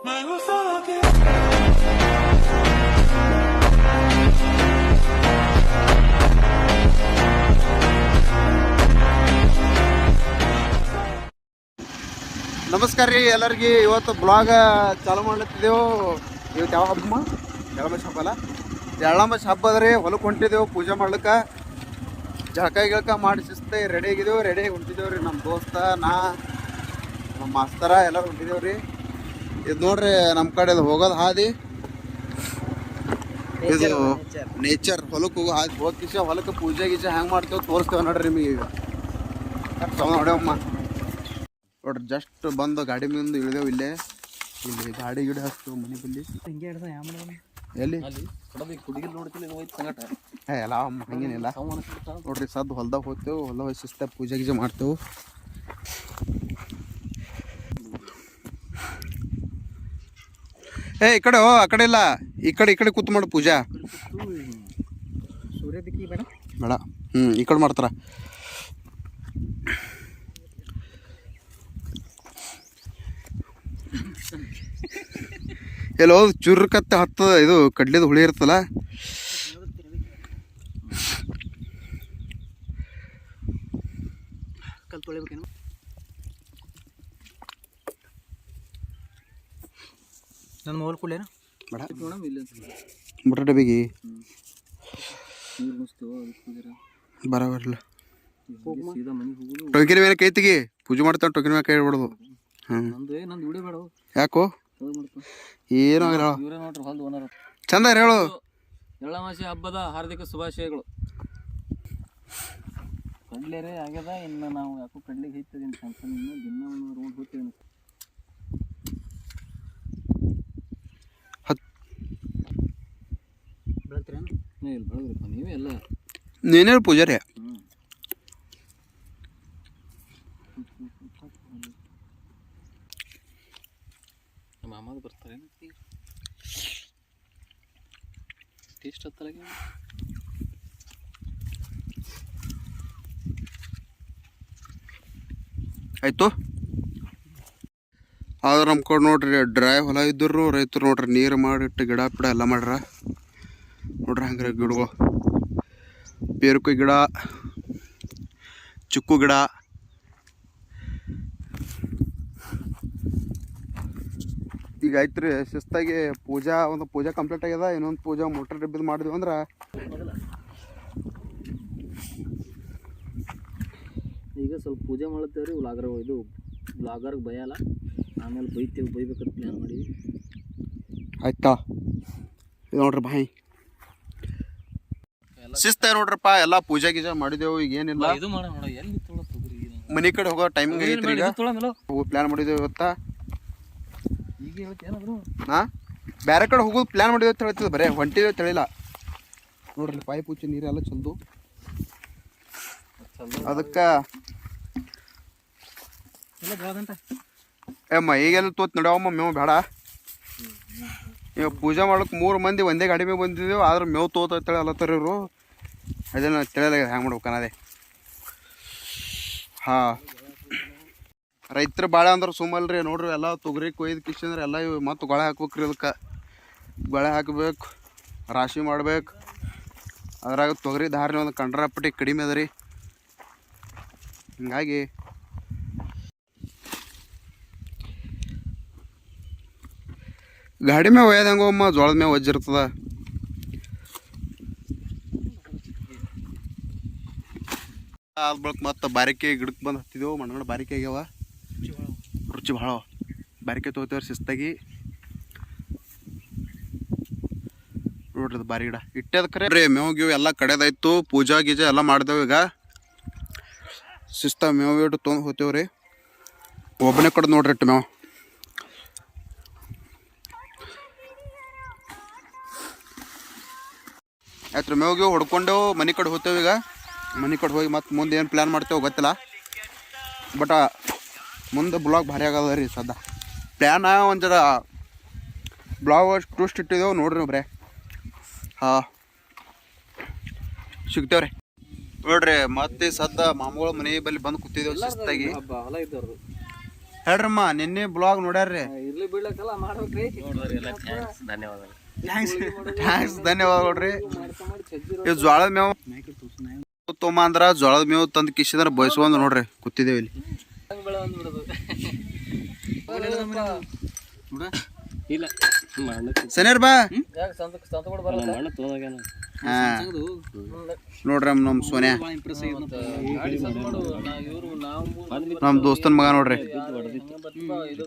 ನಮಸ್ಕಾರ ರೀ ಎಲ್ಲರಿಗೆ. ಇವತ್ತು ಬ್ಲಾಗ್ ಚಾಲು ಮಾಡ್ಲತ್ತಿದ್ದೆವು. ಇವತ್ತು ಯಾವ ಹಬ್ಬ? ಎಳ್ಳಮಾಸಿ ಹಬ್ಬ ಅಲ್ಲ, ಎಳ್ಳಮಾಸಿ ಹಬ್ಬ ಅದ್ರಿ. ಹೊಲಕ್ಕೆ ಹೊಂಟಿದ್ದೆವು ಪೂಜೆ ಮಾಡ್ಲಿಕ್ಕೆ. ಜಳಕ ಗಿಳಕ ಮಾಡಿ ಶಿಸ್ತೆ ರೆಡಿ ಆಗಿದ್ದೆವು. ರೆಡಿಯಾಗಿ ಹೊಂಟಿದ್ದೇವೆ ರೀ. ನಮ್ಮ ದೋಸ್ತ, ನಾ, ನಮ್ಮ ಮಾಸ್ತರ ಎಲ್ಲರೂ ಹೊಂಟಿದ್ದೇವೆ ರೀ. ಇದು ನೋಡ್ರಿ ನಮ್ಮ ಕಡೆ ಹೋಗೋದು ಹಾದಿ. ಇದು ನೇಚರ್. ಹೊಲಕ್ಕೆ ಹೋಗೋ ಹಾದಿ. ಹೋಗಿ ಹೊಲಕ್ಕೆ ಪೂಜೆ ಗೀಜೆ ಹೆಂಗೆ ಮಾಡ್ತೇವೆ ತೋರಿಸ್ತೇವೆ ನೋಡ್ರಿ ನಿಮಗೆ. ಈಗ ನೋಡ್ಯಮ್ಮ ನೋಡ್ರಿ, ಜಸ್ಟ್ ಬಂದು ಗಾಡಿ ಮುಂದೆ ಇಳಿದೇವು. ಇಲ್ಲಿ ಗಾಡಿ ಗಿಡ ಹಚ್ಚು ಮನೆ ಬಲ್ಲಿ. ಎಲ್ಲಿ ಎಲ್ಲ ಹಂಗೇನಿಲ್ಲ ನೋಡ್ರಿ. ಸದ್ದು ಹೊಲ್ದಾಗ ಹೋಗ್ತೇವೆ. ಹೊಲ ಶಿಸ್ತ ಪೂಜೆ ಗೀಜೆ ಮಾಡ್ತೇವೆ. ಈ ಕಡೆ ಆ ಕಡೆ ಇಲ್ಲ, ಈ ಕಡೆ ಕೂತ್ ಮಾಡು ಪೂಜಾ. ಬೇಡ, ಈ ಕಡೆ ಮಾಡ್ತಾರ. ಎಲ್ಲೋ ಚುರ್ಕತ್ತೆ ಹತ್ತದ. ಇದು ಕಡ್ಲಿದ ಹುಳಿ ಇರ್ತಲ್ಲ. ನನ್ನ ಮೊಬೈಲ್ ಕೊಡ್ಲೇನ ಬಟ್ಟ ಡಬ್ಬಿಗೆ ಬರಬರಲ್ಲ. ಟೊಂಕಿನ ಮೇಲೆ ಕೈ ತೆಗಿ. ಪೂಜೆ ಮಾಡ್ತಾನೆ ಟೊಂಕಿನ ಮೇಲೆ ಕೈ ಇಡ್ಬಾರ್ದು. ಯಾಕೋ ಏನೋ ಚಂದ ಹೇಳು. ಎಳ್ಳಮಾಸಿ ಹಬ್ಬದ ಹಾರ್ದಿಕ ಶುಭಾಶಯಗಳು. ಕಡ್ಲೇರೆ ಆಗ್ಯದ. ಇನ್ನು ನಾವು ಯಾಕೋ ಕಡ್ಲಿಗೆ ಐತದೀನಿ ಸ್ವಲ್ಪ ದಿನ ರೋಡ್ ಹೋಗ್ತೇವೆ. ಬೆಳಗ್ತೀರೇನು? ಇಲ್ಲ ಬೆಳಗ್ರಿಪ್ಪ ನೀವೇ ಎಲ್ಲ. ನೀನೇ ಪೂಜಾರಿ. ಮಾಮದು ಬರ್ತಾರೆ ಟೇಸ್ಟ್ ಹತ್ತಲಾಗಿ. ಆಯ್ತು. ಆದ್ರೆ ನಮ್ಮ ಕಡೆ ನೋಡ್ರಿ ಡ್ರೈ ಹೊಲ ಇದ್ದರು ರೈತರು ನೋಡ್ರಿ ನೀರು ಮಾಡಿಟ್ಟು ಗಿಡ ಪಿಡ ಎಲ್ಲ ಮಾಡ್ರ ನೋಡ್ರಿ. ಹಂಗ್ರೆ ಗಿಡಗಳು ಪೇರುಕಾಯಿ ಗಿಡ, ಚಿಕ್ಕು ಗಿಡ, ಈಗ ಐತ್ರಿ ಶಿಸ್ತಾಗಿ ಒಂದು ಪೂಜಾ ಕಂಪ್ಲೀಟ್ ಆಗ್ಯದ. ಇನ್ನೊಂದು ಪೂಜಾ ಮೋಟರ್ ಡಬ್ಬಿದ್ ಮಾಡಿದ್ವಿ ಅಂದ್ರೆ ಈಗ ಸ್ವಲ್ಪ ಪೂಜೆ ಮಾಡ್ತೇವ್ರಿ. ಬ್ಲಾಗರ್ಗೆ ಭಯಲ್ಲ, ಆಮೇಲೆ ಬೈಬೇಕಂತ ಪ್ಲ್ಯಾನ್ ಮಾಡೀವಿ. ಆಯ್ತಾ? ಇದು ನೋಡ್ರಿ ಬಾಯಿ ಶಿಸ್ತ ನೋಡ್ರಪ್ಪ. ಎಲ್ಲ ಪೂಜೆ ಗೀಜೆ ಮಾಡಿದೆವು. ಈಗ ಏನಿಲ್ಲ, ಇದು ಮಾಡೋಣ. ಎಲ್ಲಿ ಮನೆ ಕಡೆ ಹೋಗೋ ಟೈಮಿಂಗ್ ಐತ್ರಿ. ಈಗ ಪ್ಲ್ಯಾನ್ ಮಾಡಿದ್ದೇವೆ ಇವತ್ತ. ನಾ ಬೇರೆ ಕಡೆ ಹೋಗೋದು ಪ್ಲ್ಯಾನ್ ಮಾಡಿದ್ವಿ ಅಂತ ಹೇಳ್ತಿದ್ದೆ. ಬರೇ ಹೊಂಟಿದ್ವಿ ತಿಳಿಲ್ಲ ನೋಡ್ರಿ. ಪಾಯಿ ಪೂಚೆ ನೀರೆಲ್ಲ ಚಂದು. ಅದಕ್ಕೆ ಈಗೆಲ್ಲ ತೋತ್ ನಡ್ಯಾವಮ್ಮ ಮೇವು ಬೇಡ. ಇವಾಗ ಪೂಜೆ ಮಾಡ್ಲಿಕ್ಕೆ 3 ಮಂದಿ ಒಂದೇ ಗಾಡಿ ಮೇಲೆ ಬಂದಿದ್ದೇವೆ. ಆದ್ರೆ ಮೇವು ತೋತ ತಿಳಿ ಅಲ್ಲತ್ತಾರ ಇವರು. ಅದನ್ನು ತಿಳಿಯಲ್ಲ ಹೆಂಗೆ ಮಾಡ್ಬೇಕು ಅನ್ನೋದೇ. ಹಾಂ, ರೈತರು ಭಾಳ ಅಂದ್ರೆ ಸುಮ್ಮಲ್ರಿ. ನೋಡ್ರಿ ಎಲ್ಲ ತೊಗರಿ ಕೊಯ್ದು ಕಿಶಂದ್ರೆ ಎಲ್ಲ ಇವು ಮತ್ತು ಗೊಳೆ ಹಾಕ್ಬೇಕ್ರಿ. ಇದಕ್ಕೆ ಗೊಳೆ ಹಾಕ್ಬೇಕು, ರಾಶಿ ಮಾಡ್ಬೇಕು. ಅದ್ರಾಗ ತೊಗರಿ ಧಾರಣೆ ಒಂದು ಕಂಡ್ರಾಪಟ್ಟಿ ಕಡಿಮೆ ಅದ ರೀ. ಹಿಂಗಾಗಿ ಗಾಡಿ ಮೇವು ಒಯ್ಯೋದು ಹೆಂಗಮ್ಮ, ಜೋಳದ ಮೇವು ಒಜ್ಜಿರ್ತದ. ಆದ ಬಳಿಕ ಮತ್ತು ಬಾರಿಕೆ ಗಿಡಕ್ಕೆ ಬಂದು ಹತ್ತಿದೆವು. ಮಣ್ಣು ಬಾರಿಕೆ ಆಗ್ಯಾವ. ರುಚಿ ಭಾಳ ಬಾರಿಕೆ ತೊಗೋತೇವ್ರಿ ಶಿಸ್ತಾಗಿ. ನೋಡ್ರಿ ಅದು ಬಾರಿ ಗಿಡ ಇಟ್ಟದ ಖರೆ ರೀ. ಮೇವು ಗೀವು ಎಲ್ಲ ಕಡೆದಾಯ್ತು. ಪೂಜಾ ಗೀಜೆ ಎಲ್ಲ ಮಾಡ್ದೇವು. ಈಗ ಶಿಸ್ತಾಗಿ ಮೇವು ಇಟ್ಟು ತೊಗೊಂಡು ಹೋಗ್ತೇವ್ರಿ. ಒಬ್ಬನೇ ಕಡೆ ನೋಡ್ರಿ ಇಟ್ಟು ಮೇವು. ಆಯ್ತು ರೀ. ಮೇವು ಗೀವು ಹೊಡ್ಕೊಂಡೆವು. ಮನೆ ಕಡೆ ಹೋಗ್ತೇವೆ. ಈಗ ಮನೆ ಕಡೆ ಹೋಗಿ ಮತ್ತೆ ಮುಂದೆ ಏನು ಪ್ಲ್ಯಾನ್ ಮಾಡ್ತೇವೆ ಗೊತ್ತಿಲ್ಲ. ಬಟ್ ಮುಂದೆ ಬ್ಲಾಗ್ ಭಾರಿ ಆಗದ ರೀ. ಸದ್ಯ ಪ್ಲ್ಯಾನ ಒಂದು ಜರ ಬ್ಲಾಗ್ ಟೂಸ್ಟ್ ಇಟ್ಟಿದ್ದೇವೆ ನೋಡ್ರಿ. ಬರೇ ಹಾಂ ಸಿಗ್ತೇವ್ರಿ ನೋಡ್ರಿ. ಮತ್ತೆ ಸದ್ದ ಮಾಮೂಗಳು ಮನೆ ಬಲ್ಲಿ ಬಂದು ಕೂತಿದ್ದೇವೆ ಶಿಸ್ತಾಗಿ. ಹೇಳ್ರಮ್ಮ, ನಿನ್ನೆ ಬ್ಲಾಗ್ ನೋಡ್ಯಾರ್ರಿ. ಇರ್ಲಿ ಬಿಡ್ಲಕ್ಕಲ್ಲ ಮಾಡ್ಬೇಕ್ರಿ ಧನ್ಯವಾದಗಳು. ಥ್ಯಾಂಕ್ಸ್ ಧನ್ಯವಾದ ನೋಡ್ರಿ. ಮಾಡ್ಕೊಂಡ್ ಚಜ್ಜಿ ಇವ್ ಜೋಳದ ಮೇವು ತೊಗೊಂಬ ಅಂದ್ರ ಜೋಳದ ಮೇವು ತಂದು ಕಿಸಿದ್ರ ಬಯಸ್ಕೊಂಡ್ ನೋಡ್ರಿ ಕೂತಿದ್ದೇವೆ ಇಲ್ಲಿ. ಬೆಳೆ ಬಂದ್ಬಿಡೋದು. ಇಲ್ಲ ಸನೇರ್ ಬಾ. ಯಾಕೆ ಸಂತ ಕೂಡ ಬರಲ್ಲ ಮಣ್ಣು ತೊಗೊಂಡಾಗ ಹಾ ನೋಡ್ರಿ ನಮ್ ಸೋನ್ಯಾ ಗಾಡಿ ಸಂತ ಮಾಡು ಇವ್ರು ನಾವು ನಮ್ ದೋಸ್ತನ್ ಮಗ ನೋಡ್ರಿ. ಇದು